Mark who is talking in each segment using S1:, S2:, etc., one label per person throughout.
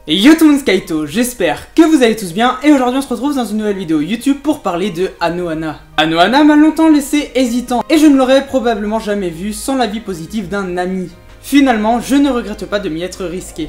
S1: Et yo tout le monde, Kaito, j'espère que vous allez tous bien et aujourd'hui on se retrouve dans une nouvelle vidéo YouTube pour parler de Anohana. Anohana m'a longtemps laissé hésitant et je ne l'aurais probablement jamais vu sans l'avis positif d'un ami. Finalement, je ne regrette pas de m'y être risqué.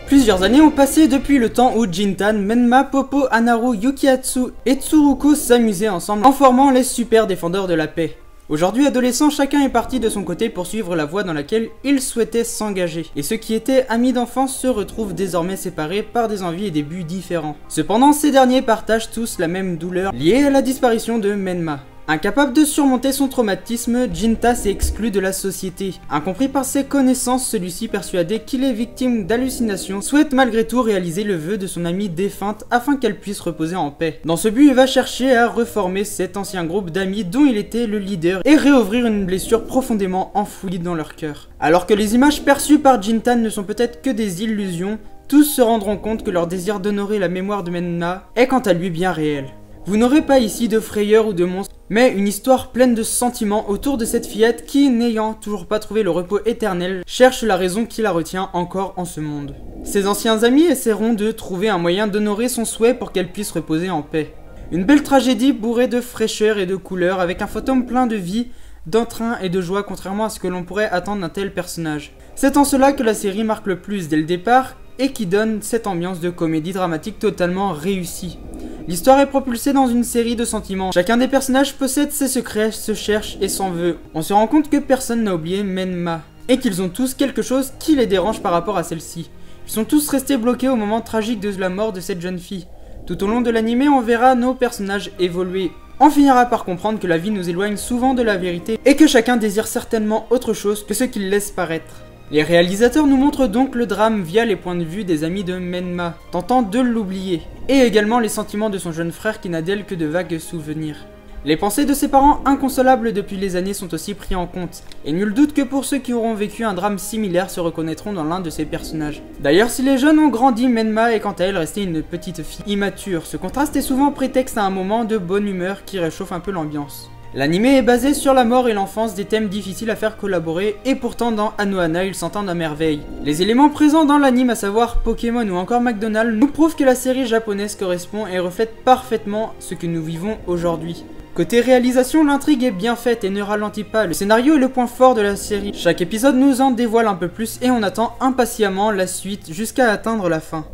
S1: Plusieurs années ont passé depuis le temps où Jintan, Menma, Popo, Anaru, Yukiatsu et Tsuruku s'amusaient ensemble en formant les super défendeurs de la paix. Aujourd'hui adolescents, chacun est parti de son côté pour suivre la voie dans laquelle il souhaitait s'engager. Et ceux qui étaient amis d'enfance se retrouvent désormais séparés par des envies et des buts différents. Cependant, ces derniers partagent tous la même douleur liée à la disparition de Menma. Incapable de surmonter son traumatisme, Jinta s'est exclu de la société. Incompris par ses connaissances, celui-ci persuadé qu'il est victime d'hallucinations, souhaite malgré tout réaliser le vœu de son amie défunte afin qu'elle puisse reposer en paix. Dans ce but, il va chercher à reformer cet ancien groupe d'amis dont il était le leader et réouvrir une blessure profondément enfouie dans leur cœur. Alors que les images perçues par Jintan ne sont peut-être que des illusions, tous se rendront compte que leur désir d'honorer la mémoire de Menma est quant à lui bien réel. Vous n'aurez pas ici de frayeur ou de monstre, mais une histoire pleine de sentiments autour de cette fillette qui, n'ayant toujours pas trouvé le repos éternel, cherche la raison qui la retient encore en ce monde. Ses anciens amis essaieront de trouver un moyen d'honorer son souhait pour qu'elle puisse reposer en paix. Une belle tragédie bourrée de fraîcheur et de couleurs, avec un fantôme plein de vie, d'entrain et de joie, contrairement à ce que l'on pourrait attendre d'un tel personnage. C'est en cela que la série marque le plus dès le départ, et qui donne cette ambiance de comédie dramatique totalement réussie. L'histoire est propulsée dans une série de sentiments. Chacun des personnages possède ses secrets, se cherche et s'en veut. On se rend compte que personne n'a oublié Menma, et qu'ils ont tous quelque chose qui les dérange par rapport à celle-ci. Ils sont tous restés bloqués au moment tragique de la mort de cette jeune fille. Tout au long de l'anime, on verra nos personnages évoluer. On finira par comprendre que la vie nous éloigne souvent de la vérité, et que chacun désire certainement autre chose que ce qu'il laisse paraître. Les réalisateurs nous montrent donc le drame via les points de vue des amis de Menma, tentant de l'oublier, et également les sentiments de son jeune frère qui n'a d'elle que de vagues souvenirs. Les pensées de ses parents inconsolables depuis les années sont aussi pris en compte, et nul doute que pour ceux qui auront vécu un drame similaire se reconnaîtront dans l'un de ces personnages. D'ailleurs, si les jeunes ont grandi, Menma est quant à elle restée une petite fille immature. Ce contraste est souvent prétexte à un moment de bonne humeur qui réchauffe un peu l'ambiance. L'anime est basé sur la mort et l'enfance, des thèmes difficiles à faire collaborer, et pourtant dans Anohana ils s'entendent à merveille. Les éléments présents dans l'anime, à savoir Pokémon ou encore McDonald's, nous prouvent que la série japonaise correspond et reflète parfaitement ce que nous vivons aujourd'hui. Côté réalisation, l'intrigue est bien faite et ne ralentit pas, le scénario est le point fort de la série. Chaque épisode nous en dévoile un peu plus et on attend impatiemment la suite jusqu'à atteindre la fin.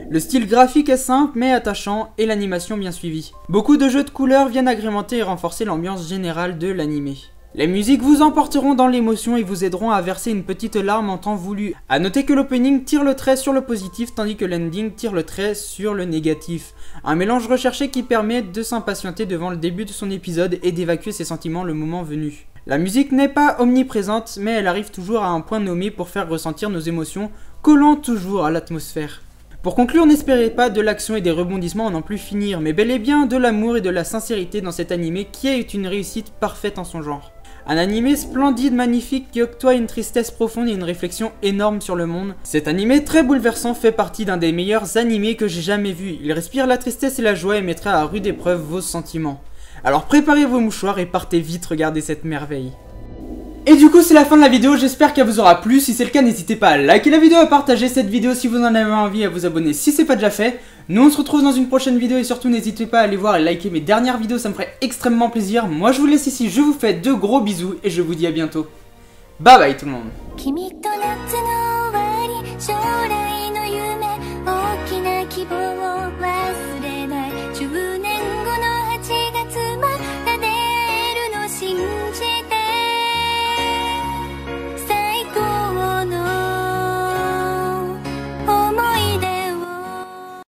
S1: Le style graphique est simple mais attachant et l'animation bien suivie. Beaucoup de jeux de couleurs viennent agrémenter et renforcer l'ambiance générale de l'anime. Les musiques vous emporteront dans l'émotion et vous aideront à verser une petite larme en temps voulu. A noter que l'opening tire le trait sur le positif tandis que l'ending tire le trait sur le négatif. Un mélange recherché qui permet de s'impatienter devant le début de son épisode et d'évacuer ses sentiments le moment venu. La musique n'est pas omniprésente mais elle arrive toujours à un point nommé pour faire ressentir nos émotions, collant toujours à l'atmosphère. Pour conclure, n'espérez pas de l'action et des rebondissements à n'en plus finir, mais bel et bien de l'amour et de la sincérité dans cet anime qui est une réussite parfaite en son genre. Un anime splendide, magnifique, qui octroie une tristesse profonde et une réflexion énorme sur le monde. Cet anime très bouleversant fait partie d'un des meilleurs animés que j'ai jamais vu. Il respire la tristesse et la joie et mettra à rude épreuve vos sentiments. Alors préparez vos mouchoirs et partez vite regarder cette merveille. Et du coup c'est la fin de la vidéo, j'espère qu'elle vous aura plu. Si c'est le cas, n'hésitez pas à liker la vidéo, à partager cette vidéo si vous en avez envie, à vous abonner si c'est pas déjà fait. Nous on se retrouve dans une prochaine vidéo et surtout n'hésitez pas à aller voir et liker mes dernières vidéos, ça me ferait extrêmement plaisir. Moi je vous laisse ici, je vous fais de gros bisous et je vous dis à bientôt. Bye bye tout le monde.